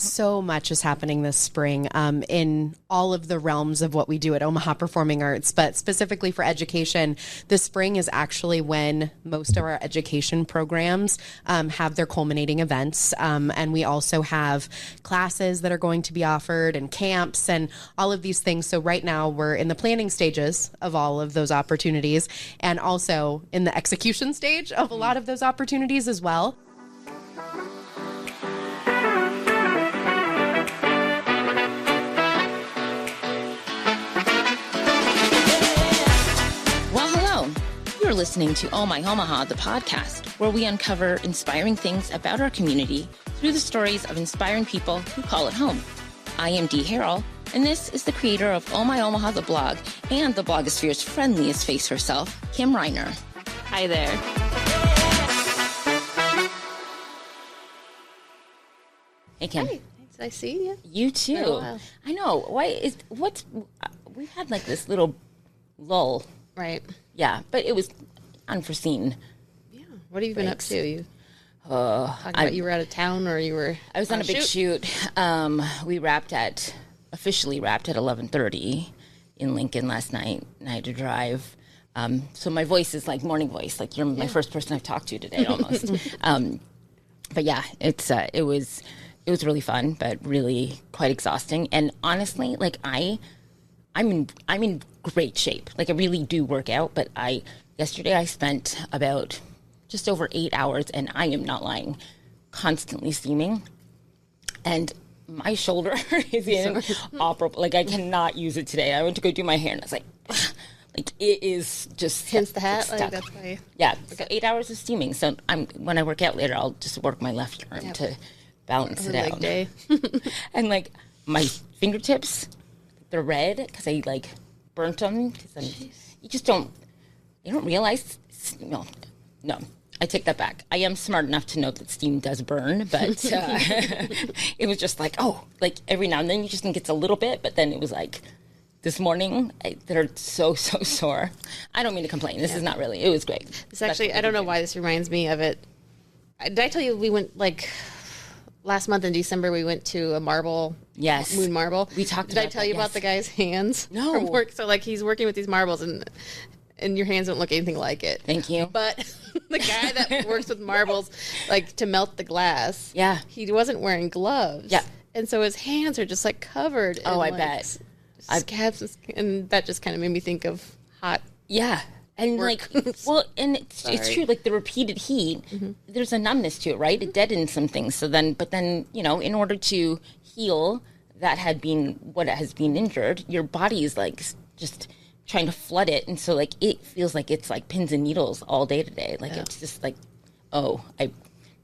So much is happening this spring in all of the realms of what we do at Omaha Performing Arts, but specifically for education, this spring is actually when most of our education programs have their culminating events. And we also have classes that are going to be offered and camps and all of these things. So right now we're in the planning stages of all of those opportunities and also in the execution stage of a lot of those opportunities as well. You're listening to Oh My Omaha, the podcast, where we uncover inspiring things about our community through the stories of inspiring people who call it home. I am Dee Harrell, and this is the creator of Oh My Omaha, the blog, and the blogosphere's friendliest face herself, Kim Reiner. Hi there. Hey, Kim. Hey, I see you. You too. I know. We've had like this little lull. Right. Yeah, but it was unforeseen. Yeah. What have you been up to? You talking about you were out of town or you were I was on a big shoot. We officially wrapped at 11:30 in Lincoln last night, and I had to drive. So my voice is like morning voice, like you're my first person I've talked to today almost. But yeah, it was really fun, but really quite exhausting. And honestly, like I'm in great shape. Like I really do work out, but yesterday I spent about just over 8 hours, and I am not lying, constantly steaming. And my shoulder is inoperable. Like I cannot use it today. I went to go do my hair, and I was like it is just hence the hat. stuck. Like that's why. Yeah, so 8 hours of steaming. So when I work out later, I'll just work my left arm to balance it out. Day. And like my fingertips, they're red because I like burnt them. You don't realize. No, I take that back. I am smart enough to know that steam does burn, but it was just like, every now and then you just think it's a little bit, but then it was like this morning, they're so sore. I don't mean to complain. This is not really. It was great. It's actually, I don't know why this reminds me of it. Did I tell you we went last month in December, we went to a moon marble. We talked Did I tell you about the guy's hands? No. From work? So like he's working with these marbles and your hands don't look anything like it. Thank you. But the guy that works with marbles, like to melt the glass, he wasn't wearing gloves. Yeah. And so his hands are just like covered in I bet. Scabs, and that just kind of made me think of hot. Yeah. And work. and it's true, like the repeated heat, there's a numbness to it, right? It deadens some things. But then, in order to heal what has been injured, your body is like just trying to flood it. And so like, it feels like it's like pins and needles all day today. Like it's just like, I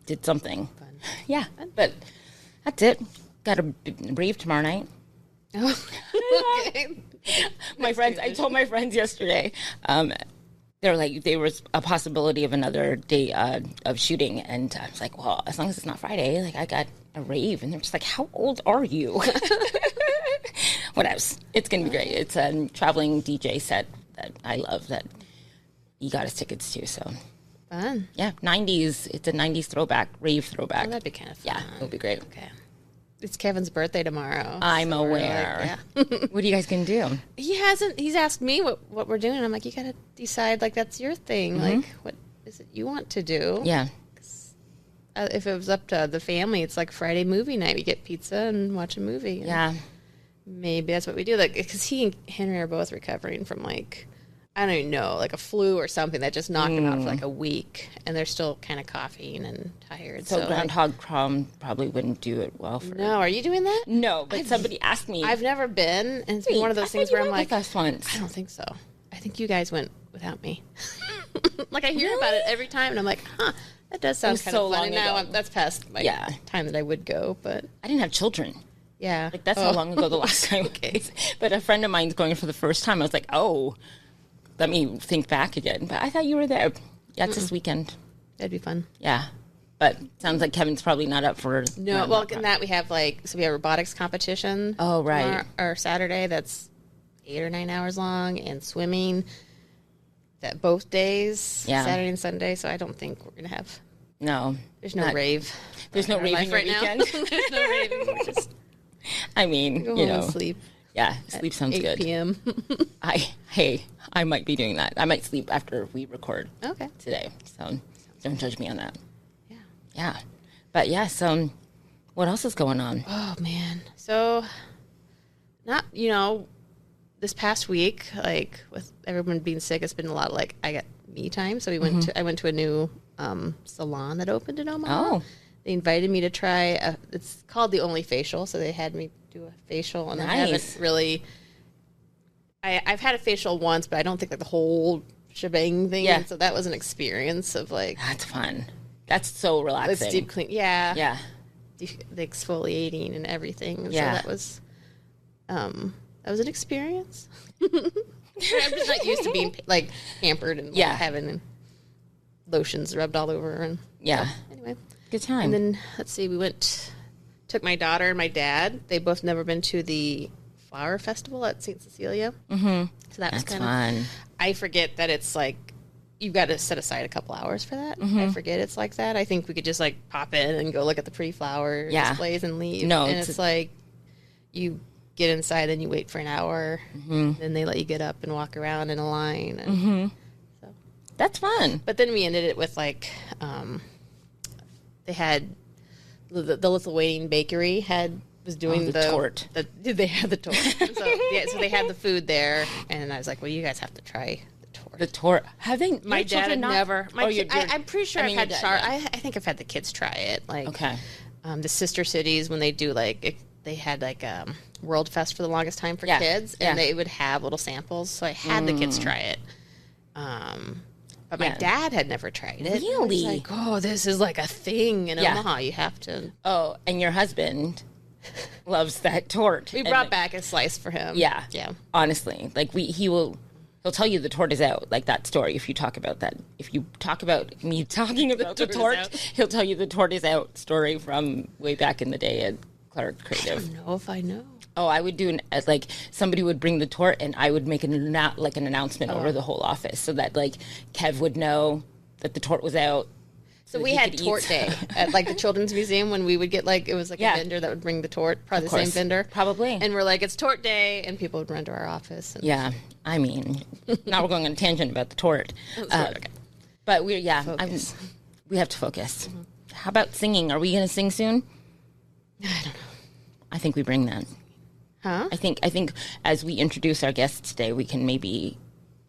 did something. Fun. Yeah. But that's it. Got a rave tomorrow night. Okay. I told my friends yesterday, they're like, there was a possibility of another day of shooting. And I was like, well, as long as it's not Friday, like I got a rave. And they're just like, how old are you? What else? It's going to be great. It's a traveling DJ set that I love that you got us tickets to. So fun. Yeah. 90s. It's a 90s throwback, rave throwback. Oh, that'd be kind of fun. Yeah. It'll be great. Okay. It's Kevin's birthday tomorrow. I'm aware. What are you guys going to do? He's asked me what we're doing. I'm like, you got to decide, like, that's your thing. Like, what is it you want to do? Yeah. If it was up to the family, it's like Friday movie night. We get pizza and watch a movie. Yeah. Maybe that's what we do. Like, because he and Henry are both recovering from, like, I don't even know, like a flu or something that just knocked them out for like a week, and they're still kind of coughing and tired. So groundhog probably wouldn't do it well for. No, are you doing that? No, but somebody asked me. I've never been, and it's been one of those things where I'm like, with us once. I don't think so. I think you guys went without me. Like I hear about it every time, and I'm like, that does sound kind of fun. And now that's past my time that I would go, but I didn't have children. Yeah, like that's how long ago the last time. Okay, but a friend of mine's going for the first time. I was like, let me think back again. But I thought you were there. Yeah, it's this weekend. That'd be fun. Yeah. But sounds like Kevin's probably not up for no. Well, in that we have we have robotics competition. Oh, right. Or Saturday that's 8 or 9 hours long, and swimming that both days, Saturday and Sunday. So I don't think we're gonna have. No, there's no rave. There's no rave in your weekend. There's no raving. I mean, Go you home know, and sleep. Yeah, sleep sounds 8 good. p.m. I might be doing that. I might sleep after we record Okay. today. So don't judge me on that. Yeah. Yeah. But yeah, so what else is going on? Oh man. So not, this past week, like with everyone being sick, it's been a lot of like I got me time. So I went to a new salon that opened in Omaha. Oh. They invited me to try it's called the Only Facial, so they had me do a facial, and I haven't really I've had a facial once, but I don't think like the whole shebang thing. Yeah. So that was an experience of like That's fun. That's so relaxing. this deep clean. Yeah. Yeah. The exfoliating and everything. And Yeah. So that was an experience. I'm just not used to being like pampered and like, Yeah. having lotions rubbed all over and Yeah. anyway. Good time. And then let's see, took my daughter and my dad. They both never been to the flower festival at St. Cecilia. Mm-hmm. So that was That's kind of fun. I forget that it's like you've got to set aside a couple hours for that. Mm-hmm. I forget it's like that. I think we could just like pop in and go look at the pretty flower displays and leave. No, and it's like you get inside, then you wait for an hour, then they let you get up and walk around in a line. And so. That's fun. But then we ended it with like they had the Lithuanian bakery was doing the tort. They had the tort. So they had the food there, and I was like, well, you guys have to try the tort. The tour. Have they? My dad had never. I'm pretty sure I mean, I've had your dad, Char. yeah. I think I've had the kids try it. Like, Okay. The sister cities when they do like they had like World Fest for the longest time for Yeah. kids, Yeah. and they would have little samples. So I had the kids try it. But my Yeah. dad had never tried it. Really? I was like, oh, this is like a thing in Yeah. Omaha. You have to. Oh, and your husband loves that tort. We And brought back a slice for him. Yeah. Yeah. Honestly, like he'll tell you the tort is out, like that story. If you talk about that, if you talk about me talking about the tort is tort, out. he'll tell you the tort is out story from way back in the day at Clark I Creative. don't know if I know. Oh, I would do like somebody would bring the tort, and I would make an announcement over the whole office so that like Kev would know that the tort was out. So that we he had could tort eat. day at like the Children's Museum when we would get like, it was like Yeah. a vendor that would bring the tort, probably Of the same course. vendor. Probably. And we're like, it's tort day, and people would run to our office. And Yeah, I mean, now we're going on a tangent about the tort. okay. But we Focus. we have to focus. How about singing? Are we going to sing soon? I don't know. I think we bring that. Huh? I think as we introduce our guests today, we can maybe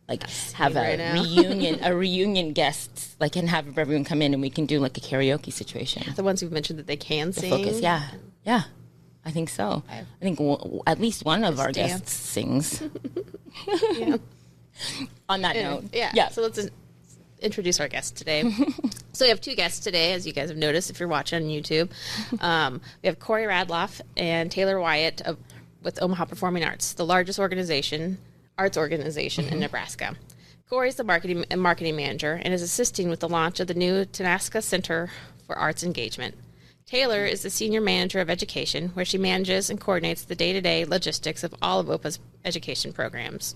like have a right now. reunion guests, like, and have everyone come in and we can do like a karaoke situation. The ones who mentioned that they can sing. Focus, yeah. I think so. I think at least one of our dance. guests sings. Yeah. On that Anyway, note, yeah. So let's introduce our guests today. So we have two guests today, as you guys have noticed if you're watching on YouTube. We have Cory Radloff and Taylor Wyatt with Omaha Performing Arts, the largest arts organization in Nebraska. Cory is the marketing manager and is assisting with the launch of the new Tanaska Center for Arts Engagement. Taylor is the senior manager of education, where she manages and coordinates the day-to-day logistics of all of OPA's education programs.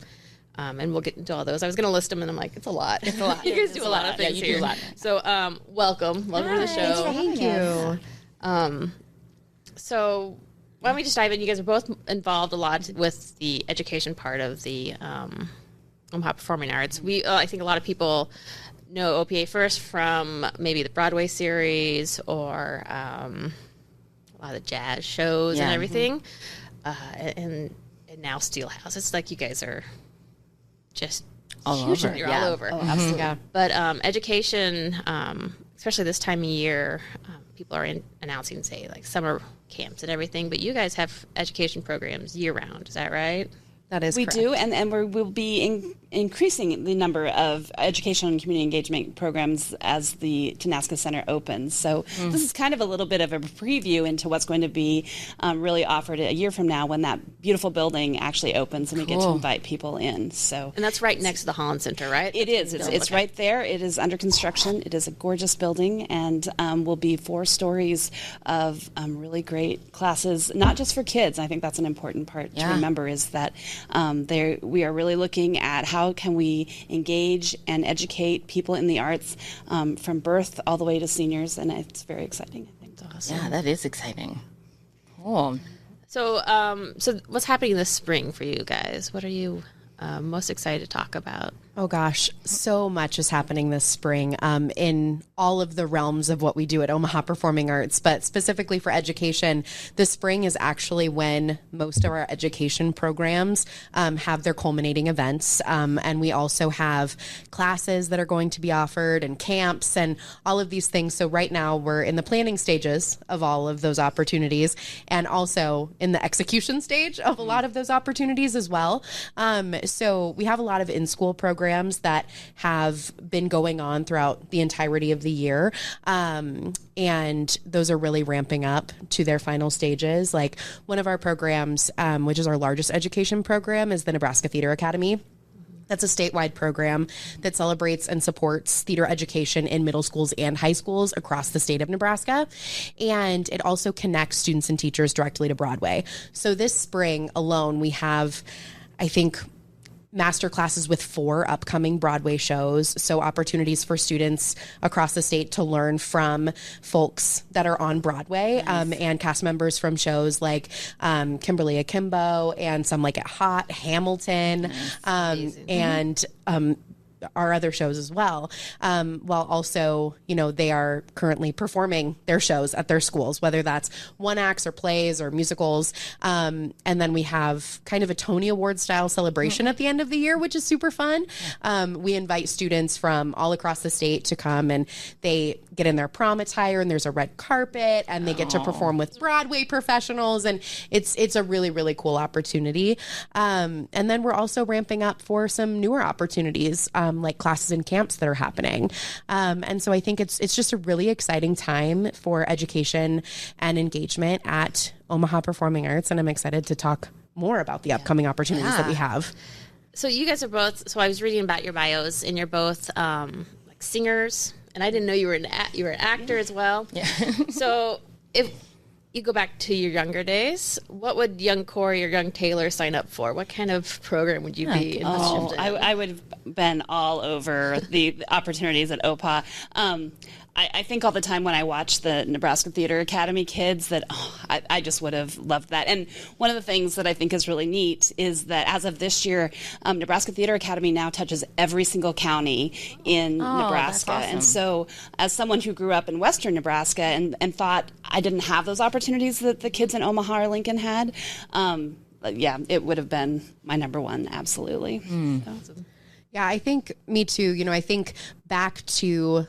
And we'll get into all those. I was going to list them, and I'm like, it's a lot. It's a lot. You guys do a lot of things you here. do a lot. So, welcome to the show. Thank you. So, why don't we just dive in? You guys are both involved a lot with the education part of the Omaha Performing Arts. I think a lot of people know OPA first from maybe the Broadway series or a lot of the jazz shows and everything. And now Steelhouse. It's like you guys are just All huge. over. You're Yeah. all over. Oh, absolutely. Yeah. But education, especially this time of year, people are announcing, say, like summer camps and everything. But you guys have education programs year round. Is that right? That is We correct. do, and we'll be increasing the number of education and community engagement programs as the Tanaska Center opens. So this is kind of a little bit of a preview into what's going to be really offered a year from now when that beautiful building actually opens and we get to invite people in. So And that's right next to the Holland Center, right? it is. It's right there. It is under construction. It is a gorgeous building, and will be 4 stories of really great classes, not just for kids. I think that's an important part to remember is that we are really looking at how can we engage and educate people in the arts from birth all the way to seniors, and it's very exciting, I think. Awesome. Yeah, that is exciting. Cool. So what's happening this spring for you guys? What are you most excited to talk about? Oh gosh, so much is happening this spring in all of the realms of what we do at Omaha Performing Arts, but specifically for education, the spring is actually when most of our education programs have their culminating events. And we also have classes that are going to be offered and camps and all of these things. So right now we're in the planning stages of all of those opportunities and also in the execution stage of a lot of those opportunities as well. So we have a lot of in-school programs that have been going on throughout the entirety of the year. And those are really ramping up to their final stages. Like one of our programs, which is our largest education program, is the Nebraska Theater Academy. That's a statewide program that celebrates and supports theater education in middle schools and high schools across the state of Nebraska. And it also connects students and teachers directly to Broadway. So this spring alone, we have, I think, master classes with 4 upcoming Broadway shows. So opportunities for students across the state to learn from folks that are on Broadway, and cast members from shows like Kimberly Akimbo and some like at Hot, Hamilton, and our other shows as well, while also, they are currently performing their shows at their schools, whether that's one acts or plays or musicals. And then we have kind of a Tony Award style celebration at the end of the year, which is super fun. We invite students from all across the state to come, and they get in their prom attire, and there's a red carpet, and they get to perform with Broadway professionals. And it's a really, really cool opportunity. And then we're also ramping up for some newer opportunities, like classes and camps that are happening. And so I think it's just a really exciting time for education and engagement at Omaha Performing Arts. And I'm excited to talk more about the upcoming opportunities that we have. So you guys are both, so I was reading about your bios, and you're both like singers, and I didn't know you were an actor as well. Yeah. So if you go back to your younger days, what would young Cory or young Taylor sign up for? What kind of program would you be interested in? I would have been all over the opportunities at OPA. I think all the time when I watch the Nebraska Theater Academy kids that I just would have loved that. And one of the things that I think is really neat is that as of this year, Nebraska Theater Academy now touches every single county in Nebraska. That's awesome. And so as someone who grew up in western Nebraska and thought I didn't have those opportunities that the kids in Omaha or Lincoln had, it would have been my number one, absolutely. Awesome. Yeah, I think me too. I think back to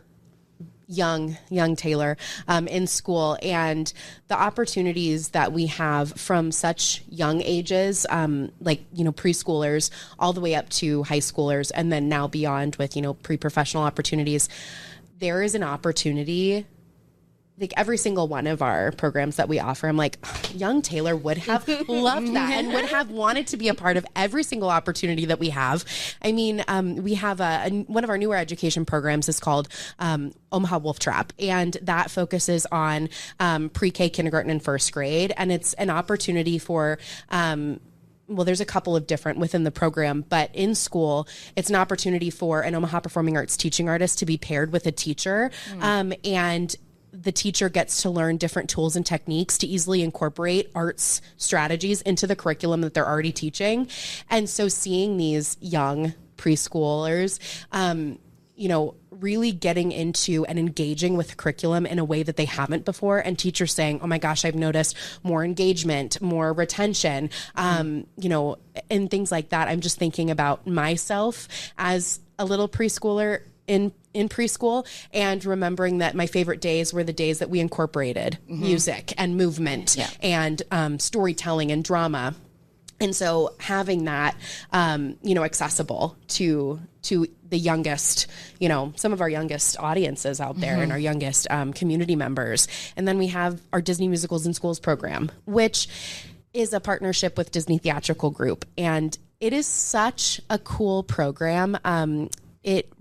young Taylor in school and the opportunities that we have from such young ages, preschoolers all the way up to high schoolers, and then now beyond with, pre-professional opportunities. There is an opportunity. Like every single one of our programs that we offer, I'm like, young Taylor would have loved that and would have wanted to be a part of every single opportunity that we have. I mean, we have one of our newer education programs is called Omaha Wolf Trap, and that focuses on pre-K, kindergarten, and first grade. And it's an opportunity for there's a couple of different within the program, but in school, it's an opportunity for an Omaha Performing Arts teaching artist to be paired with a teacher, and the teacher gets to learn different tools and techniques to easily incorporate arts strategies into the curriculum that they're already teaching. And so seeing these young preschoolers, really getting into and engaging with the curriculum in a way that they haven't before, and teachers saying, oh my gosh, I've noticed more engagement, more retention, and things like that. I'm just thinking about myself as a little preschooler in preschool, and remembering that my favorite days were the days that we incorporated music and movement and storytelling and drama. And so having that, accessible to the youngest, some of our youngest audiences out there and our youngest community members. And then we have our Disney Musicals in Schools program, which is a partnership with Disney Theatrical Group. And it is such a cool program. It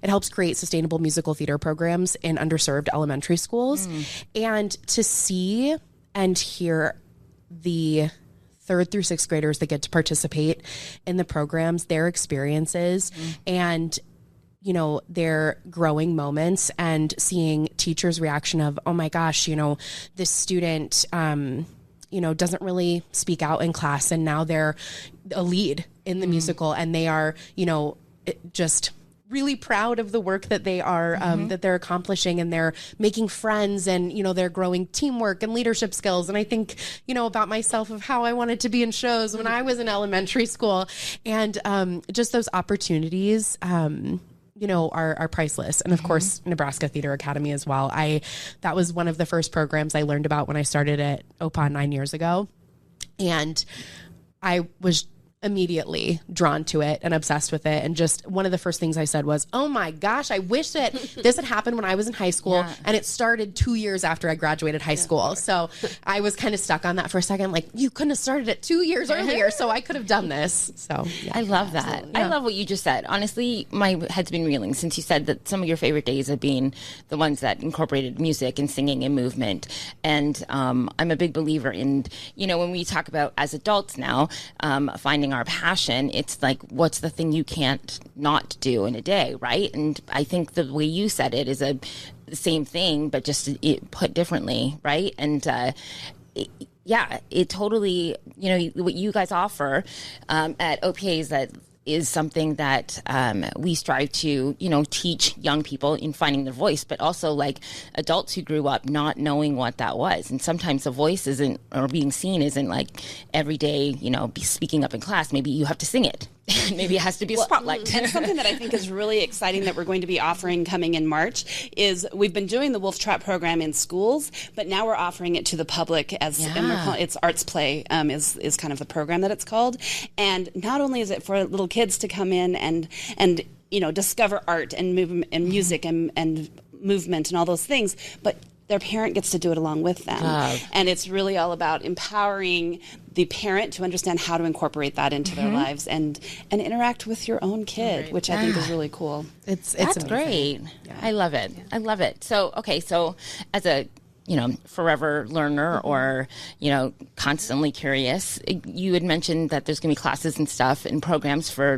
helps create sustainable musical theater programs in underserved elementary schools. And to see and hear the 3rd through 6th graders that get to participate in the programs, their experiences, and their growing moments, and seeing teachers' reaction of, oh my gosh, this student doesn't really speak out in class, and now they're a lead in the musical, and they are, just really proud of the work that they are, that they're accomplishing, and they're making friends, and, they're growing teamwork and leadership skills. And I think, about myself of how I wanted to be in shows when I was in elementary school, and just those opportunities, are priceless. And of course, Nebraska Theater Academy as well. That was one of the first programs I learned about when I started at OPA 9 years ago. And I was immediately drawn to it and obsessed with it. And just one of the first things I said was, oh my gosh, I wish that this had happened when I was in high school. And it started 2 years after I graduated high school. So I was kind of stuck on that for a second. Like, you couldn't have started it 2 years earlier, so I could have done this. So I love that. I love what you just said. Honestly, my head's been reeling since you said that some of your favorite days have been the ones that incorporated music and singing and movement. And I'm a big believer in, when we talk about as adults now, finding our passion, it's like, what's the thing you can't not do in a day, right? And I think the way you said it is the same thing, but just put differently, right? And it totally, what you guys offer at OPA is something that we strive to, teach young people in finding their voice, but also like adults who grew up not knowing what that was. And sometimes the voice isn't, or being seen isn't like every day, be speaking up in class. Maybe you have to sing it. Maybe it has to be a spotlight. And something that I think is really exciting that we're going to be offering coming in March is we've been doing the Wolf Trap program in schools, but now we're offering it to the public and we're calling it's Arts Play is kind of the program that it's called. And not only is it for little kids to come in and discover art and movement and music and movement and all those things, but their parent gets to do it along with them. And it's really all about empowering the parent to understand how to incorporate that into their lives and interact with your own kid, which I think is really cool. That's great. Yeah. I love it. I love it. So as a forever learner or, constantly curious, you had mentioned that there's going to be classes and stuff and programs for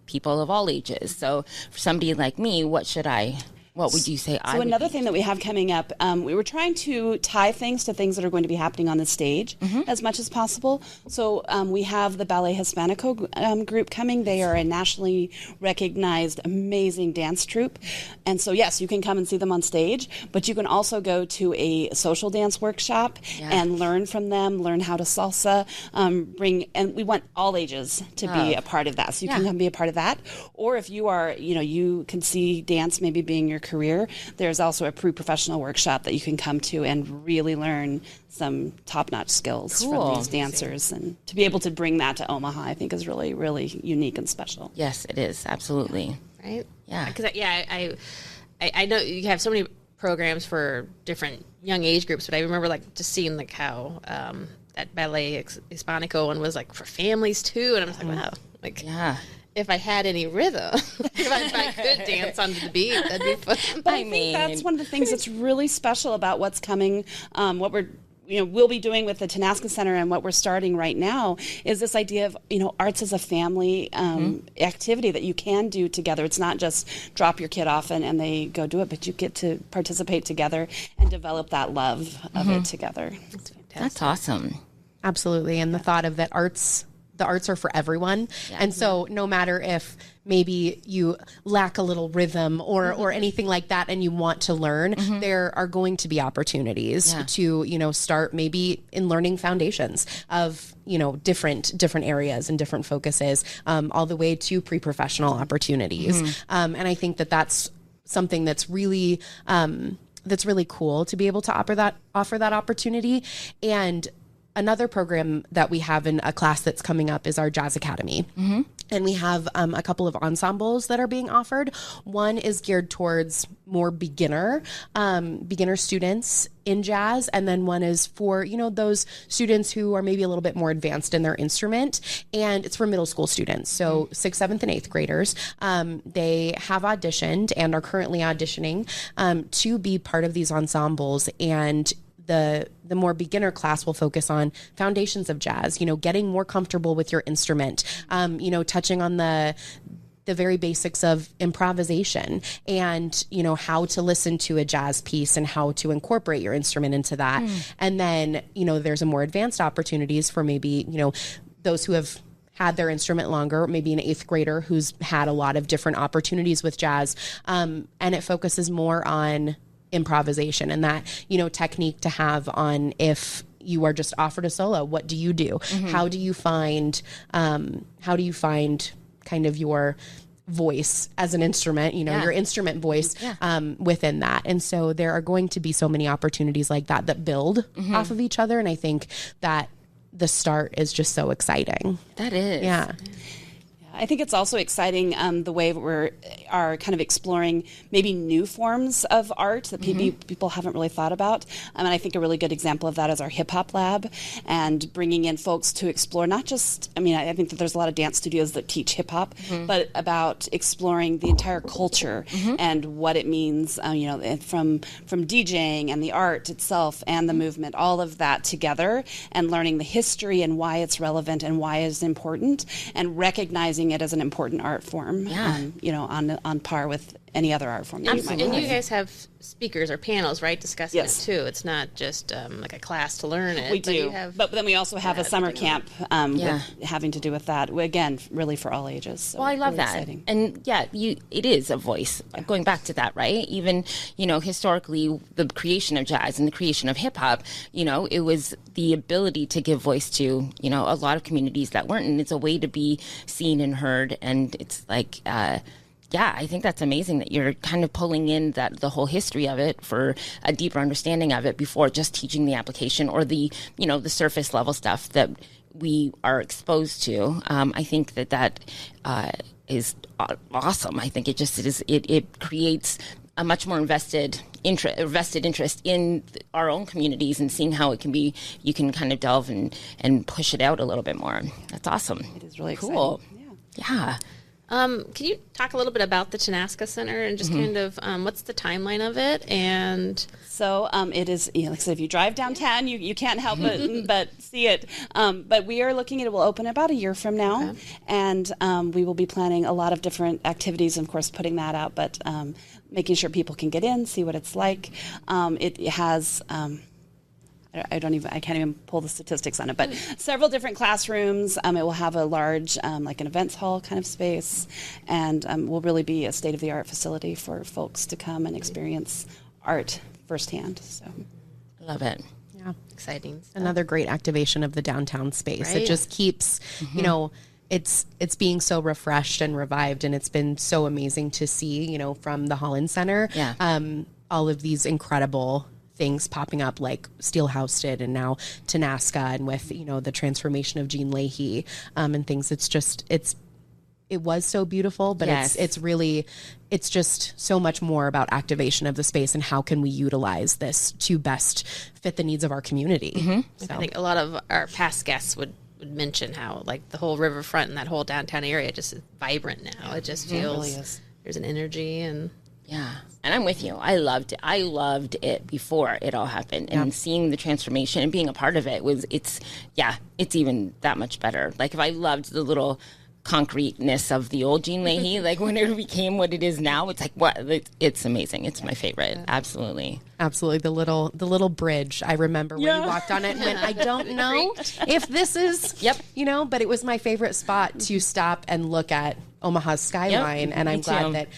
people of all ages. So for somebody like me, what would you say? So another thing that we have coming up, we were trying to tie things to things that are going to be happening on the stage as much as possible. So we have the Ballet Hispanico group coming. They are a nationally recognized, amazing dance troupe. And so, yes, you can come and see them on stage, but you can also go to a social dance workshop and learn from them, learn how to salsa, and we want all ages to be a part of that. So you can come be a part of that. Or if you are, you can see dance maybe being your career, there's also a pre-professional workshop that you can come to and really learn some top-notch skills from these dancers. And to be able to bring that to Omaha, I think is really, really unique and special. Yes, it is. Absolutely. Right? Yeah. Because, I know you have so many programs for different young age groups, but I remember just seeing how that Ballet Hispanico one was for families too, and I'm just like, wow. If I had any rhythm, if I could dance onto the beat, that'd be fun. But I think that's one of the things that's really special about what's coming, what we'll be doing with the Tanaska Center and what we're starting right now is this idea of, arts as a family activity that you can do together. It's not just drop your kid off and they go do it, but you get to participate together and develop that love of it together. That's awesome. Absolutely. And the thought of that the arts are for everyone. Yeah. And so no matter if maybe you lack a little rhythm or anything like that and you want to learn, there are going to be opportunities to, start maybe in learning foundations of, different areas and different focuses, all the way to pre-professional opportunities. And I think that that's something that's really cool to be able to offer that opportunity. And another program that we have in a class that's coming up is our Jazz Academy. And we have a couple of ensembles that are being offered. One is geared towards more beginner students in jazz. And then one is for, those students who are maybe a little bit more advanced in their instrument. And it's for middle school students. So 6th, 7th, and 8th graders. They have auditioned and are currently auditioning to be part of these ensembles. And the more beginner class will focus on foundations of jazz, getting more comfortable with your instrument, touching on the the very basics of improvisation and, you know, how to listen to a jazz piece and how to incorporate your instrument into that. And then, you know, there's a more advanced opportunities for maybe, you know, those who have had their instrument longer, maybe an 8th grader who's had a lot of different opportunities with jazz. And it focuses more on improvisation and that, you know, technique to have on if you are just offered a solo, what do you do? How do you find kind of your voice as an instrument, you know, your instrument voice within that. And so there are going to be so many opportunities like that that build off of each other. And I think that the start is just so exciting. That is. Yeah. I think it's also exciting the way we are kind of exploring maybe new forms of art that people haven't really thought about. And I think a really good example of that is our hip hop lab and bringing in folks to explore not just, I mean, I think that there's a lot of dance studios that teach hip hop, but about exploring the entire culture and what it means, you know, from DJing and the art itself and the movement, all of that together, and learning the history and why it's relevant and why it's important, and recognizing it as an important art form, you know, on par with any other art form. And you guys have speakers or panels, right, discussing it too. It's not just like a class to learn it. We do, but then we also have a summer camp with having to do with that. Again, really for all ages. So well, I love really that. Exciting. And it is a voice. Going back to that, right? Even, you know, historically, the creation of jazz and the creation of hip hop, you know, it was the ability to give voice to, you know, a lot of communities that weren't, and it's a way to be seen and heard. And it's like, I think that's amazing that you're kind of pulling in the whole history of it for a deeper understanding of it before just teaching the application or the, you know, the surface level stuff that we are exposed to. I think that is awesome. I think it creates a much more vested interest in our own communities and seeing how it can be, you can kind of delve and push it out a little bit more. That's awesome. It is really cool. Exciting. Yeah. Can you talk a little bit about the Tanaska Center and just kind of what's the timeline of it? And so it is, you know, like I said, if you drive downtown, you can't help but see it. But we are looking at it will open about a year from now, and we will be planning a lot of different activities, and of course putting that out, but making sure people can get in, see what it's like. It has. I can't even pull the statistics on it, but several different classrooms. It will have a large, like an events hall kind of space, and will really be a state-of-the-art facility for folks to come and experience art firsthand. So, love it. Yeah, exciting stuff. Another great activation of the downtown space. It just keeps, you know, it's being so refreshed and revived, and it's been so amazing to see, you know, from the Holland Center, all of these incredible things popping up like Steelhouse did, and now Tanaska, and with, you know, the transformation of Jean Leahy and things. It was so beautiful, but it's just so much more about activation of the space and how can we utilize this to best fit the needs of our community. So. I think a lot of our past guests would mention how like the whole riverfront and that whole downtown area just is vibrant now. It just feels really is. There's an energy and. Yeah. And I'm with you. I loved it. I loved it before it all happened. And seeing the transformation and being a part of it it's even that much better. Like if I loved the little concreteness of the old Jean Leahy, like when it became what it is now, it's like, what? It's amazing. It's my favorite. Absolutely. Absolutely. The little bridge. I remember when you walked on it and went, I don't know if this is, you know, but it was my favorite spot to stop and look at Omaha's skyline. And I'm glad that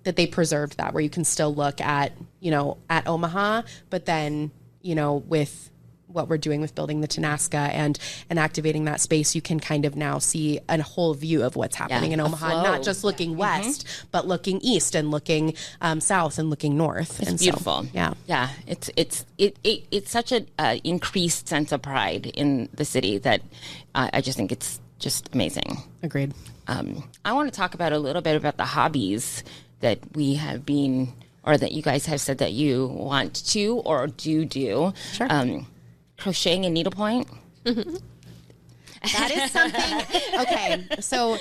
that they preserved that, where you can still look at, you know, at Omaha, but then, you know, with what we're doing with building the Tanaska and activating that space, you can kind of now see a whole view of what's happening in Omaha, not just looking west, but looking east and looking south and looking north. It's and beautiful. So, yeah. It's such an increased sense of pride in the city that I just think it's just amazing. Agreed. I want to talk about a little bit about the hobbies that we have been, or that you guys have said that you want to or do. Sure. Crocheting and needlepoint. That is something. Okay, so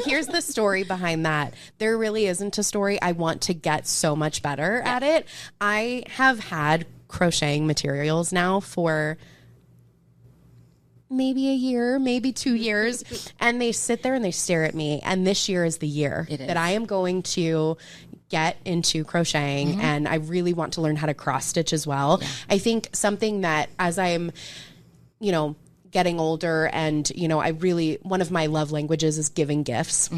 here's the story behind that. There really isn't a story. I want to get so much better at it. I have had crocheting materials now for maybe a year, maybe 2 years. And they sit there and they stare at me. And this year is the year that I am going to get into crocheting. And I really want to learn how to cross stitch as well. Yeah. I think something that as I'm, getting older and, one of my love languages is giving gifts.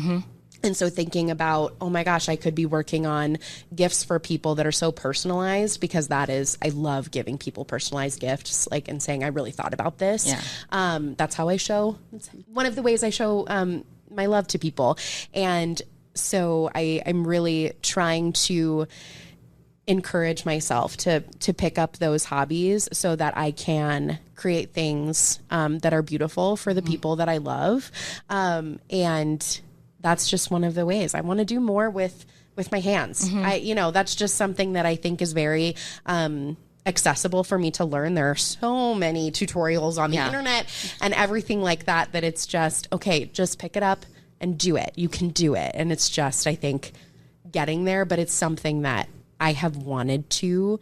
And so thinking about, oh my gosh, I could be working on gifts for people that are so personalized, because I love giving people personalized gifts, and saying, I really thought about this. Yeah. That's how I show. It's one of the ways I show my love to people. And so I'm really trying to encourage myself to pick up those hobbies so that I can create things that are beautiful for the people that I love. And that's just one of the ways I want to do more with my hands. That's just something that I think is very accessible for me to learn. There are so many tutorials on the internet and everything like that it's just, okay, just pick it up and do it. You can do it. And it's just, I think, getting there, but it's something that I have wanted to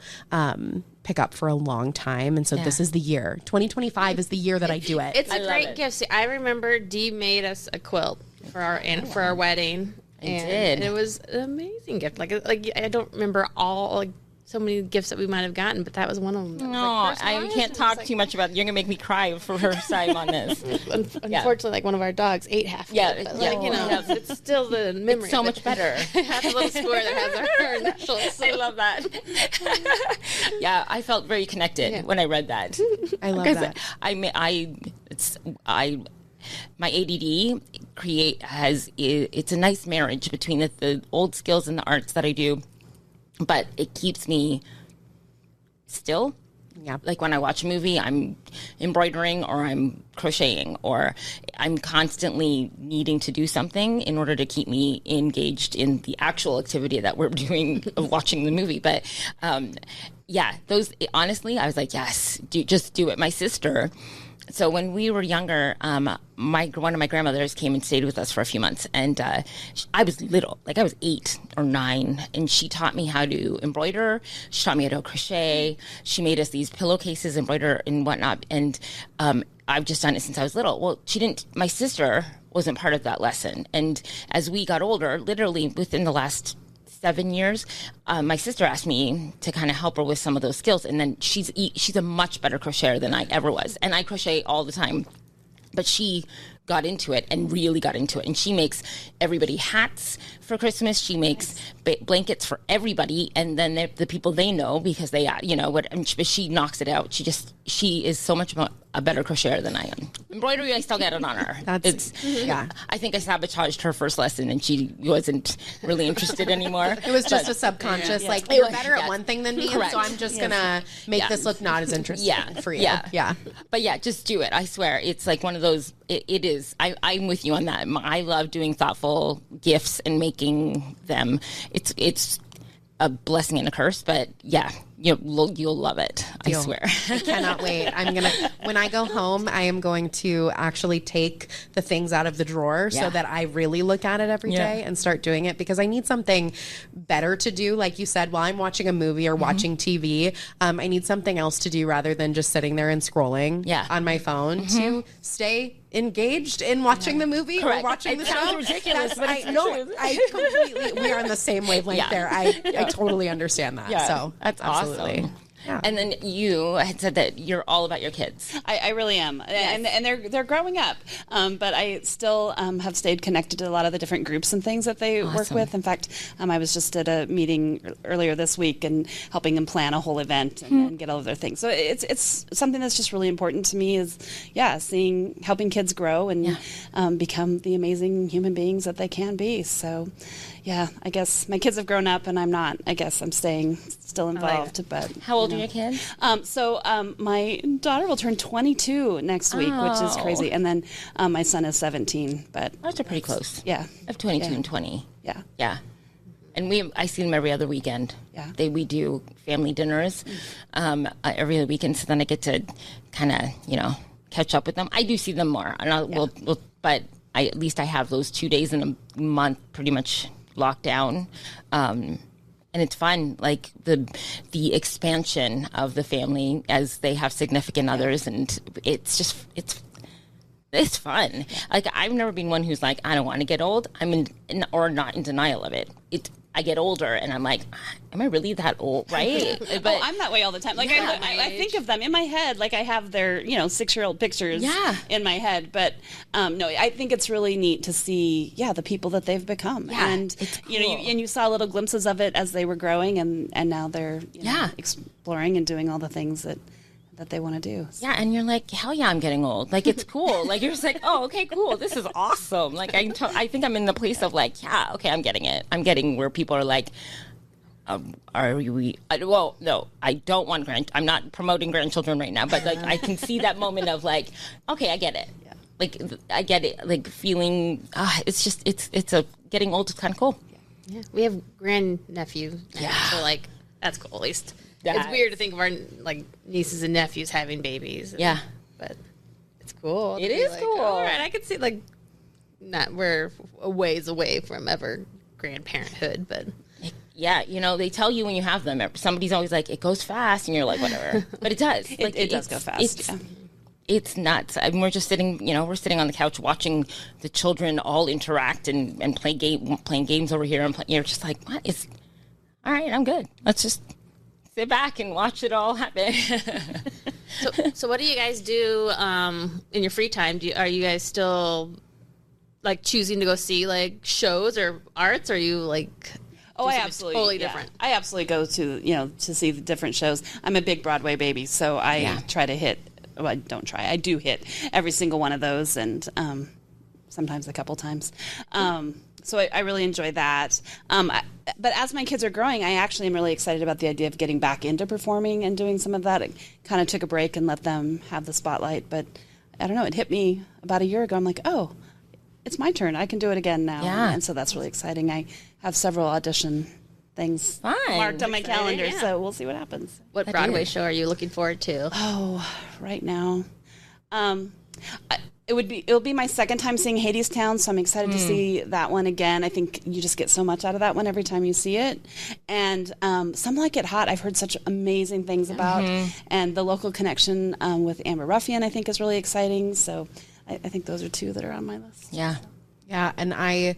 pick up for a long time. And so this is the year. 2025 is the year that I do it. It's a great gift. See, I remember Dee made us a quilt for our wedding. And it was an amazing gift. Like I don't remember all so many gifts that we might have gotten, but that was one of them. No, I can't talk too much about it. You're gonna make me cry for her time on this. Unfortunately, one of our dogs ate half of it. But it's still the memory. It's so much better. It has a little square that has her initials. I love that. I felt very connected when I read that. I love that. My ADD it's a nice marriage between the old skills and the arts that I do, but it keeps me still. Yeah. Like when I watch a movie, I'm embroidering or I'm crocheting or I'm constantly needing to do something in order to keep me engaged in the actual activity that we're doing of watching the movie. But honestly, I was like, yes, just do it. My sister. So when we were younger, one of my grandmothers came and stayed with us for a few months, and I was little, I was 8 or 9, and she taught me how to embroider. She taught me how to crochet. She made us these pillowcases, embroider and whatnot, and I've just done it since I was little. Well, my sister wasn't part of that lesson, and as we got older, literally within the last 7 years, my sister asked me to kind of help her with some of those skills, and then she's a much better crocheter than I ever was, and I crochet all the time, but she got into it and really got into it, and she makes everybody hats for Christmas. She makes blankets for everybody, and then the people they know, because they but she knocks it out. She is so much a better crocheter than I am. Embroidery, I still get it on her. I think I sabotaged her first lesson, and she wasn't really interested anymore. It was just a subconscious, you're better at one thing than me, so I'm just gonna make this look not as interesting for you. Yeah. But just do it. I swear, it's like one of those. It is. I'm with you on that. I love doing thoughtful gifts and making them. It's a blessing and a curse, but you'll love it. I swear. I cannot wait. When I go home, I am going to actually take the things out of the drawer so that I really look at it every day and start doing it, because I need something better to do. Like you said, while I'm watching a movie or watching TV, I need something else to do rather than just sitting there and scrolling on my phone to stay engaged in watching the movie or watching the show. Sounds ridiculous, but I completely, we are on the same wavelength there. I totally understand that. So that's absolutely awesome. Yeah. And then you had said that you're all about your kids. I really am. Yes. And they're growing up. But I still have stayed connected to a lot of the different groups and things that they work with. In fact, I was just at a meeting earlier this week and helping them plan a whole event and get all of their things. So it's something that's just really important to me is, helping kids grow and become the amazing human beings that they can be. So, I guess my kids have grown up and I'm not. I guess I'm staying still involved. But how old are your kids? So my daughter will turn 22 next week, which is crazy. And then my son is 17. But those are pretty close. Yeah. I have 22 and 20. Yeah. Yeah. And I see them every other weekend. Yeah. We do family dinners every other weekend, so then I get to kind of, catch up with them. I do see them more, and but at least I have those 2 days in a month pretty much locked down. And it's fun, like the expansion of the family as they have significant others, and it's It's fun. Like, I've never been one who's like, I don't want to get old. Or not in denial of it. I get older and I'm like, am I really that old? Right? But I'm that way all the time. Like, I think of them in my head. Like, I have their, 6-year-old pictures in my head. But no, I think it's really neat to see, the people that they've become. Yeah, and, it's cool. you saw little glimpses of it as they were growing, and now they're exploring and doing all the things that they want to do. Yeah, and you're like, hell yeah, I'm getting old. Like, it's cool. Like, you're just like, oh, okay, cool. This is awesome. Like, I think I'm in the place of like, yeah, okay, I'm getting it. I'm getting where people are like, well, no, I don't want I'm not promoting grandchildren right now, but like, I can see that moment of like, okay, I get it. Yeah. Like, I get it. Like, feeling, it's just, it's getting old is kind of cool. Yeah. We have grandnephews. So like, that's cool, at least. It's weird to think of our like nieces and nephews having babies. But it's cool. It is cool. All right, I could see like we're a ways away from ever grandparenthood, but they tell you when you have them. Somebody's always like, it goes fast, and you're like, whatever. But it does. Like, it does go fast. It's nuts. I mean, we're just sitting, we're sitting on the couch watching the children all interact and playing games over here, and you're just like, what is? All right, I'm good. Let's just sit back and watch it all happen. So what do you guys do in your free time? Are you guys still like choosing to go see like shows or arts? Or are you like I absolutely totally different? I absolutely go to to see the different shows. I'm a big Broadway baby, so I try to hit. Well, I don't try. I do hit every single one of those, and sometimes a couple times. So I really enjoy that. But as my kids are growing, I actually am really excited about the idea of getting back into performing and doing some of that. I kind of took a break and let them have the spotlight. But I don't know, it hit me about a year ago. I'm like, oh, it's my turn. I can do it again now. Yeah. And so that's really exciting. I have several audition things marked on my calendar, so we'll see what happens. What Broadway show are you looking forward to? Oh, right now. It'll be my second time seeing Hadestown, so I'm excited to see that one again. I think you just get so much out of that one every time you see it. And Some Like It Hot, I've heard such amazing things about. And the local connection with Amber Ruffian, I think, is really exciting. So I think those are two that are on my list. Yeah. Yeah, and I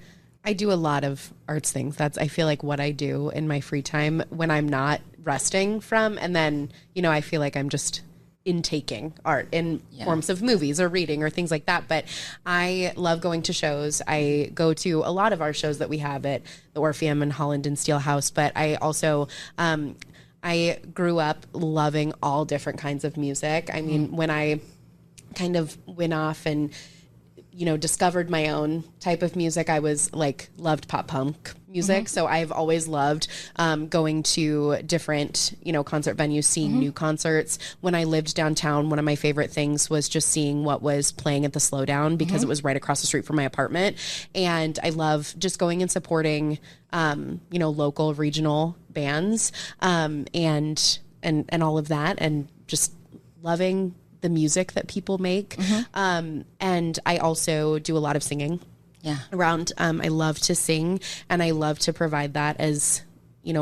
do a lot of arts things. I feel like what I do in my free time when I'm not resting from, and then, I feel like I'm just intaking art in forms of movies or reading or things like that. But I love going to shows. I go to a lot of our shows that we have at the Orpheum and Holland and Steelhouse, but I also I grew up loving all different kinds of music. I mean, when I kind of went off and discovered my own type of music, I was loved pop punk music. So I've always loved going to different, concert venues, seeing new concerts. When I lived downtown, one of my favorite things was just seeing what was playing at the Slowdown because it was right across the street from my apartment. And I love just going and supporting, local, regional bands and all of that, and just loving the music that people make. And I also do a lot of singing around. I love to sing, and I love to provide that as,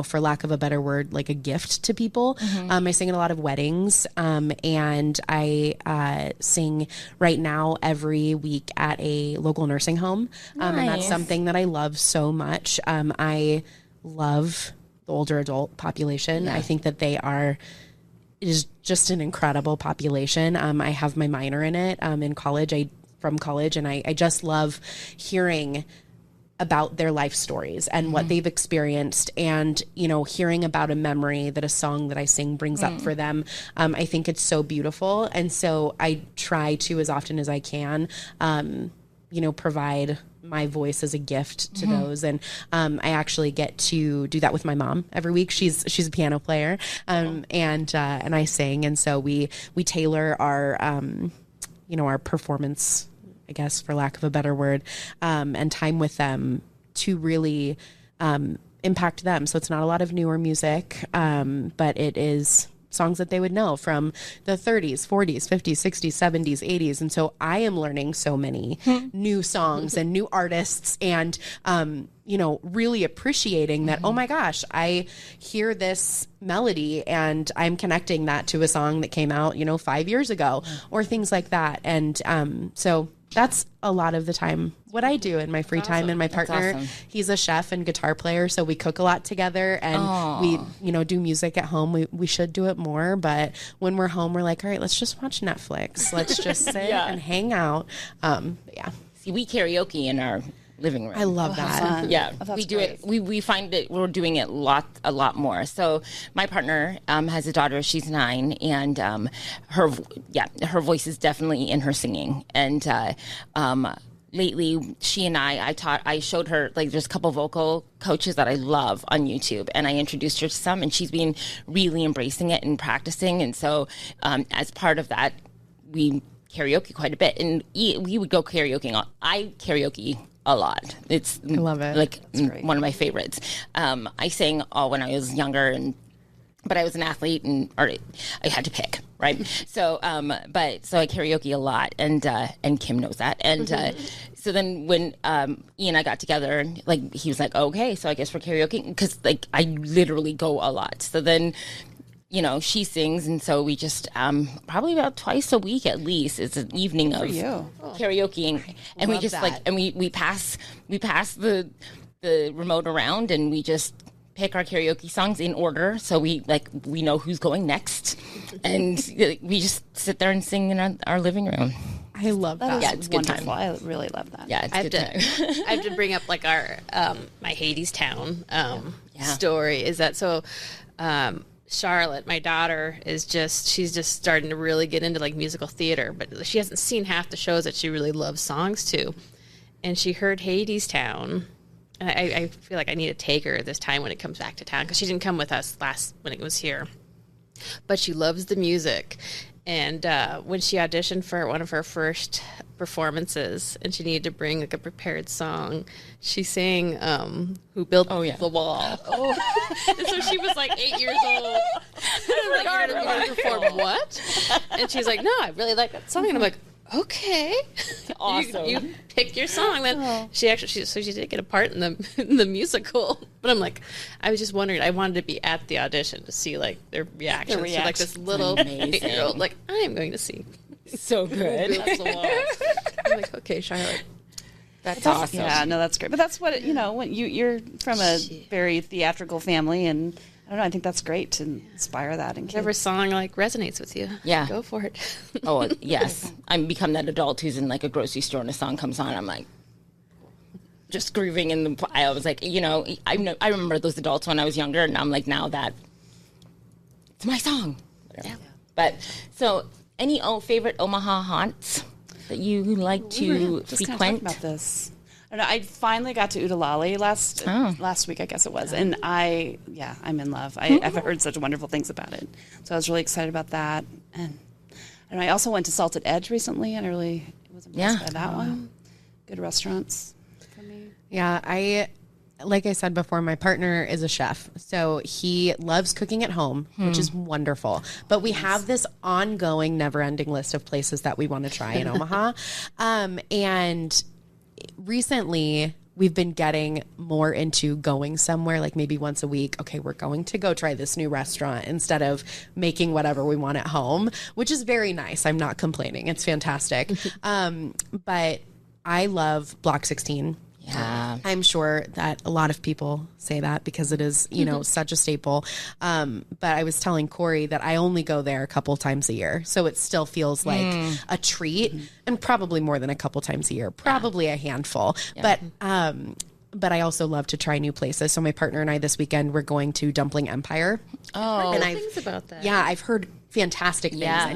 for lack of a better word, like a gift to people. I sing at a lot of weddings, and I sing right now every week at a local nursing home. And that's something that I love so much. I love the older adult population. I think that it is just an incredible population. I have my minor in it from college, and I just love hearing about their life stories and what they've experienced, and hearing about a memory that a song that I sing brings up for them. I think it's so beautiful, and so I try to, as often as I can, provide my voice as a gift to those. And I actually get to do that with my mom every week. She's a piano player, and I sing. And so we tailor our, our performance, I guess, for lack of a better word, and time with them to really impact them. So it's not a lot of newer music, but it is songs that they would know from the 30s, 40s, 50s, 60s, 70s, 80s. And so I am learning so many new songs and new artists, and, really appreciating that, oh my gosh, I hear this melody and I'm connecting that to a song that came out, 5 years ago, or things like that. And so that's a lot of the time what I do in my free time. And my partner, awesome. he's a chef and guitar player, so we cook a lot together, and we, do music at home. We should do it more, but when we're home, we're like, all right, let's just watch Netflix. Let's just sit and hang out. Yeah. See, we karaoke in our living room. I love that. Fun. Yeah, Oh, that's we do great. it. We find that we're doing it a lot more. So my partner has a daughter. She's 9, and her voice is definitely in her singing. And lately, she and I showed her, like, there's a couple vocal coaches that I love on YouTube, and I introduced her to some, and she's been really embracing it and practicing. And so as part of that, we karaoke quite a bit, and we would go karaoke. I karaoke a lot. I love it. Like one of my favorites. I sang when I was younger, but I was an athlete, or I had to pick, right? So, so I karaoke a lot, and Kim knows that. And so then when Ian and I got together, like, he was like, okay, so I guess we're karaoke, because, like, I literally go a lot. So then, she sings, and so we just probably about twice a week at least. It's an evening of karaokeing, and we just that. and we pass the remote around, and we just pick our karaoke songs in order, so we know who's going next, and we just sit there and sing in our living room. I love that. Yeah, it's a good Wonderful. time. I really love that. Yeah, it's a good time. I have to bring up, like, our my Hadestown story. Is that so? Charlotte, my daughter, she's just starting to really get into, like, musical theater, but she hasn't seen half the shows that she really loves songs to. And she heard Hadestown, and I feel like I need to take her this time when it comes back to town, because she didn't come with us when it was here. But she loves the music. And when she auditioned for one of her first performances, and she needed to bring, like, a prepared song, she sang "Who Built the Wall." And so she was, like, 8 years old. I was like, "You're going to perform what?" And she's like, "No, I really like that song." And I'm like, "Okay, Awesome. You pick your song." Then she did get a part in the musical. But I'm like, I was just wondering. I wanted to be at the audition to see, like, their reactions. To, like, this little 8-year-old, like, I am going to sing. So good. I'm like, okay, Charlotte. That's awesome. Yeah, no, that's great. But that's what when you're from a very theatrical family, and I don't know, I think that's great to inspire that in kids. Whatever song, like, resonates with you. Yeah. Go for it. Oh, yes. I'm become that adult who's in, like, a grocery store and a song comes on. I'm like, just grooving in the. I was like, I remember those adults when I was younger, and I'm like, now that it's my song. Whatever. Yeah. But so, any favorite Omaha haunts that you like to just kind of frequent? about this. I don't know. I finally got to Utalali last week, I guess it was, and I'm in love. I've heard such wonderful things about it, so I was really excited about that. And I also went to Salted Edge recently, and I really was impressed by that one. Good restaurants for me. Yeah, like I said before, my partner is a chef, so he loves cooking at home, which is wonderful. But we have this ongoing, never-ending list of places that we want to try in Omaha. And recently, we've been getting more into going somewhere, like maybe once a week. Okay, we're going to go try this new restaurant instead of making whatever we want at home, which is very nice. I'm not complaining. It's fantastic. But I love Block 16. Yeah. I'm sure that a lot of people say that because it is, such a staple. But I was telling Cory that I only go there a couple times a year. So it still feels like a treat, and probably more than a couple times a year, probably a handful. Yeah. But I also love to try new places. So my partner and I this weekend, we're going to Dumpling Empire. Oh, and things about that. Yeah, I've heard fantastic things. Yeah.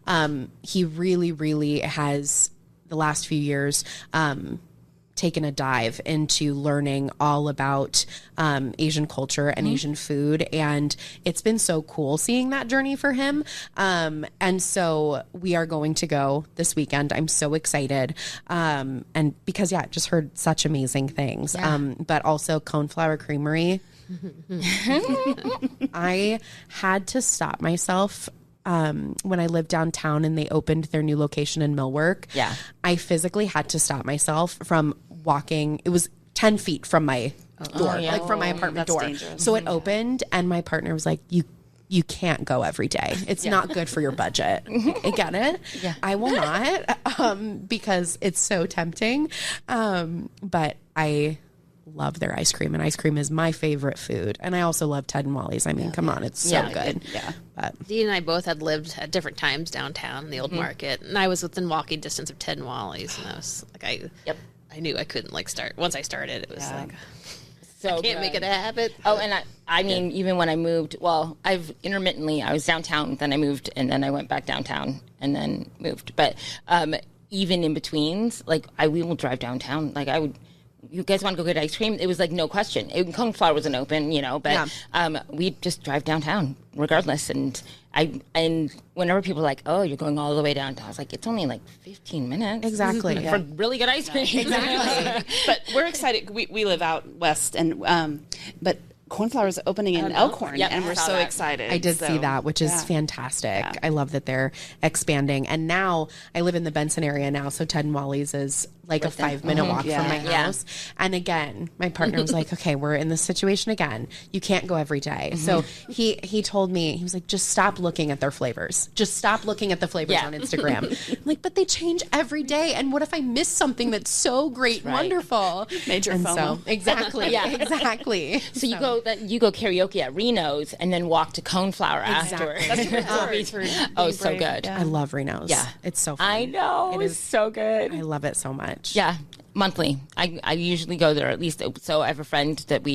And he really, really has the last few years, taken a dive into learning all about Asian culture and Asian food. And it's been so cool seeing that journey for him. And so we are going to go this weekend. I'm so excited. And because, just heard such amazing things. Yeah. But also Coneflower Creamery. I had to stop myself when I lived downtown and they opened their new location in Millwork. Yeah. I physically had to stop myself from walking. It was 10 feet from my door, like from my apartment door. Dangerous. So it opened and my partner was like, you you can't go every day. It's not good for your budget. I get it. Yeah. I will not because it's so tempting. But I love their ice cream, and ice cream is my favorite food. And I also love Ted and Wally's. I mean, come on, it's so good. Yeah. But Dean and I both had lived at different times downtown in the old market, and I was within walking distance of Ted and Wally's, and I was like, I knew I couldn't like start. Once I started, it was like, So I can't make it a habit. Oh, and I mean, even when I moved, well, I was downtown, then I moved, and then I went back downtown, and then moved. But even in betweens, like we will drive downtown. Like you guys want to go get ice cream? It was like no question. Coneflower wasn't open, but we'd just drive downtown regardless. And whenever people are like, oh, you're going all the way downtown, I was like, it's only like 15 minutes. Exactly. For really good ice cream. exactly. But we're excited. We live out west, and but Cornflower is opening in Elkhorn, Yep, and we're so excited. I did see that, which is fantastic. Yeah. I love that they're expanding. And now I live in the Benson area now, so Ted and Wally's is like a 5-minute walk from my house. And again, my partner was like, okay, we're in this situation again. You can't go every day. So he told me, he was like, just stop looking at their flavors. Just stop looking at the flavors on Instagram. I'm like, but they change every day. And what if I miss something that's so great and wonderful? Major and FOMO. So, exactly. exactly. So you go karaoke at Reno's and then walk to Coneflower afterwards. Oh, so good. I love Reno's. Yeah. It's so fun. I know. It is so good. I love it so much. Yeah, monthly. I usually go there at least. So I have a friend that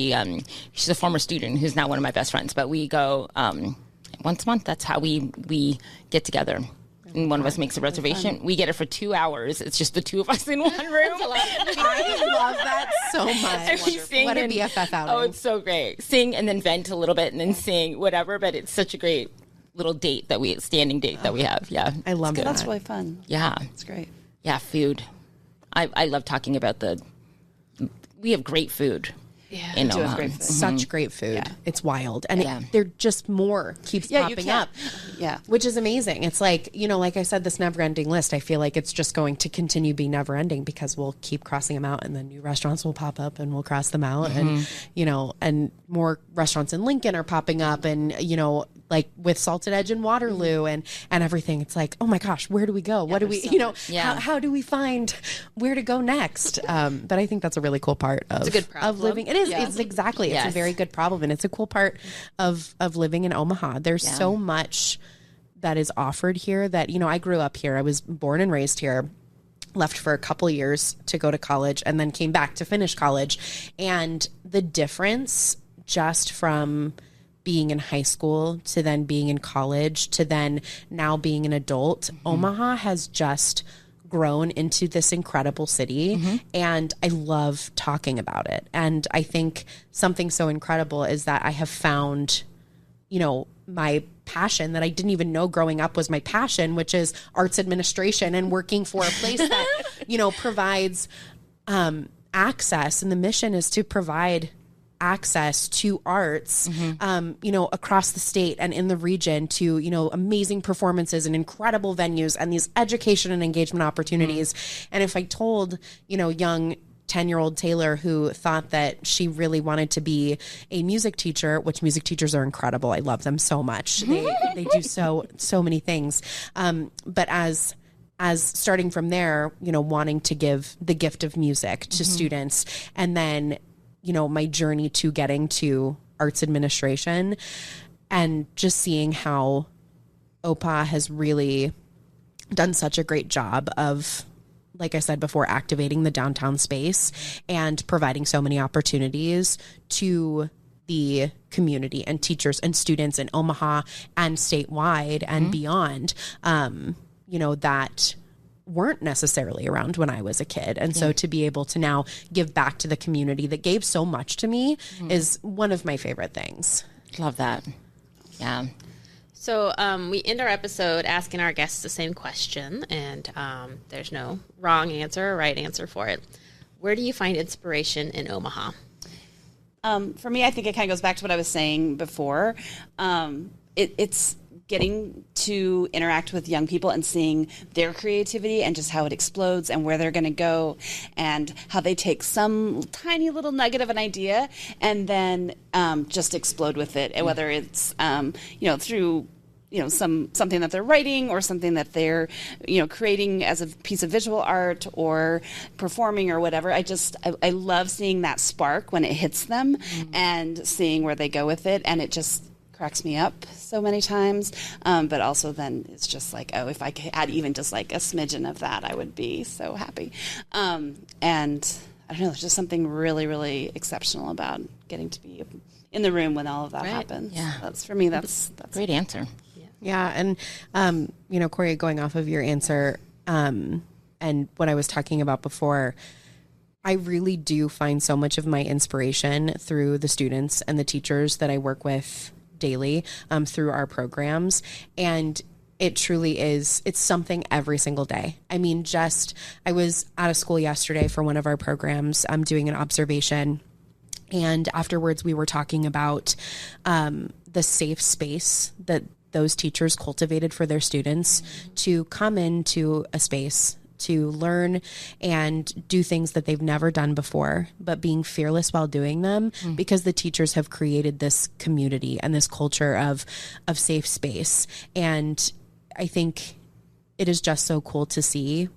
she's a former student who's now one of my best friends, but we go once a month. That's how we get together. And one of us makes a reservation. We get it for 2 hours. It's just the two of us in one room. I love that so much. And we sing What a BFF outing. Oh, it's so great. Sing and then vent a little bit and then sing, whatever. But it's such a great little standing date that we have. Yeah. I love that. That's really fun. Yeah. It's great. Yeah, food. I love talking about we have great food. Yeah, in do have Omaha. great food. Such great food. Yeah. It's wild. And Yeah. they're just more keeps You popping can't. up. Yeah. Which is amazing. It's like, like I said, this never ending list, I feel like it's just going to continue being never ending because we'll keep crossing them out and then new restaurants will pop up and we'll cross them out. And, and more restaurants in Lincoln are popping up and, like with Salted Edge and Waterloo and everything. It's like, oh my gosh, where do we go? What do we, how do we find where to go next? But I think that's a really cool part of, a good problem. of living. It is. It's exactly. It's a very good problem. And it's a cool part of living in Omaha. There's so much that is offered here that, I grew up here. I was born and raised here. Left for a couple years to go to college and then came back to finish college. And the difference just from being in high school to then being in college to then now being an adult, Omaha has just grown into this incredible city. And I love talking about it. And I think something so incredible is that I have found, my passion that I didn't even know growing up was my passion, which is arts administration and working for a place that, provides access. And the mission is to provide access to arts, across the state and in the region to, amazing performances and incredible venues and these education and engagement opportunities. And if I told, young 10-year-old Taylor who thought that she really wanted to be a music teacher, which music teachers are incredible. I love them so much. They do so many things. But as starting from there, wanting to give the gift of music to students and then, my journey to getting to arts administration and just seeing how OPA has really done such a great job of, like I said before, activating the downtown space and providing so many opportunities to the community and teachers and students in Omaha and statewide and beyond, that weren't necessarily around when I was a kid. And so to be able to now give back to the community that gave so much to me is one of my favorite things. Love that. Yeah. So we end our episode asking our guests the same question, and there's no wrong answer or right answer for it. Where do you find inspiration in Omaha? For me, I think it kind of goes back to what I was saying before. It's getting to interact with young people and seeing their creativity and just how it explodes and where they're going to go and how they take some tiny little nugget of an idea and then just explode with it, and whether it's through something that they're writing or something that they're creating as a piece of visual art or performing or whatever. I love seeing that spark when it hits them and seeing where they go with it, and it just cracks me up so many times, but also then it's just like, oh, if I had even just like a smidgen of that, I would be so happy. And I don't know, there's just something really, really exceptional about getting to be in the room when all of that happens. Yeah. That's for me, that's great answer. Yeah, and Cory, going off of your answer and what I was talking about before, I really do find so much of my inspiration through the students and the teachers that I work with daily through our programs. And it truly is, it's something every single day. I mean, I was out of school yesterday for one of our programs. I'm doing an observation. And afterwards, we were talking about the safe space that those teachers cultivated for their students to come into a space to learn and do things that they've never done before, but being fearless while doing them because the teachers have created this community and this culture of safe space. And I think it is just so cool to see,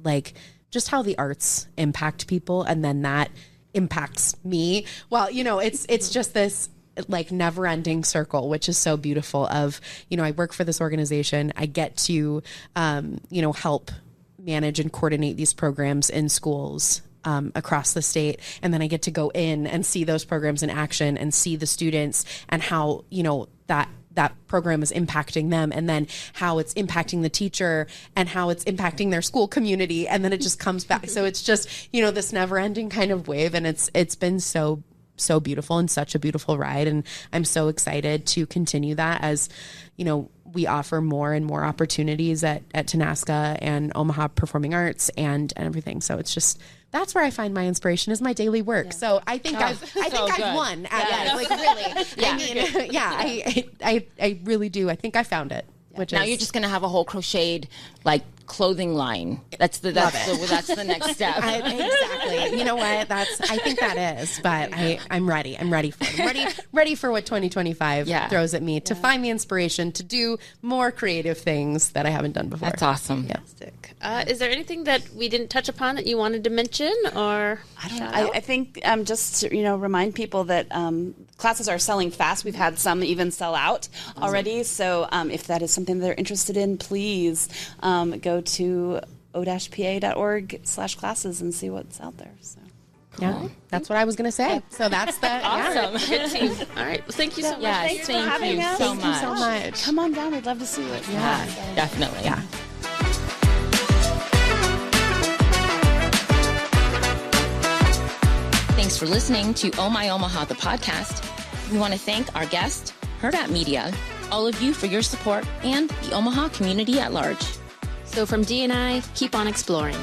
like just how the arts impact people, and then that impacts me. Well, it's just this like never ending circle, which is so beautiful of, I work for this organization. I get to, help manage and coordinate these programs in schools across the state. And then I get to go in and see those programs in action and see the students and how, that program is impacting them, and then how it's impacting the teacher and how it's impacting their school community. And then it just comes back. So it's just, this never ending kind of wave. And it's been so beautiful and such a beautiful ride. And I'm so excited to continue that as, we offer more and more opportunities at Tanaska and Omaha Performing Arts and everything. So it's just, that's where I find my inspiration is my daily work. Yeah. So I think I've won at it. Like really. Yeah. I really do. I think I found it. Which now is, you're just going to have a whole crocheted clothing line. That's the next step. Exactly. You know what? I think that is, but I'm ready. I'm ready for it. Ready for what 2025 throws at me to find the inspiration to do more creative things that I haven't done before. That's awesome. Yeah. Is there anything that we didn't touch upon that you wanted to mention, or I don't know. I think just to, remind people that classes are selling fast. We've had some even sell out already. So if that is something they're interested in, please go to o-pa.org/classes and see what's out there. So. Cool. Yeah, that's what I was going to say. So that's the awesome. Good team. All right. Well, thank you so much. Yes, thank you so much. Come on down. We'd love to see you. Yeah, definitely. Yeah. Thanks for listening to Oh My Omaha, the podcast. We want to thank our guest, Hurrdat Media, all of you for your support, and the Omaha community at large. So from D&I, keep on exploring.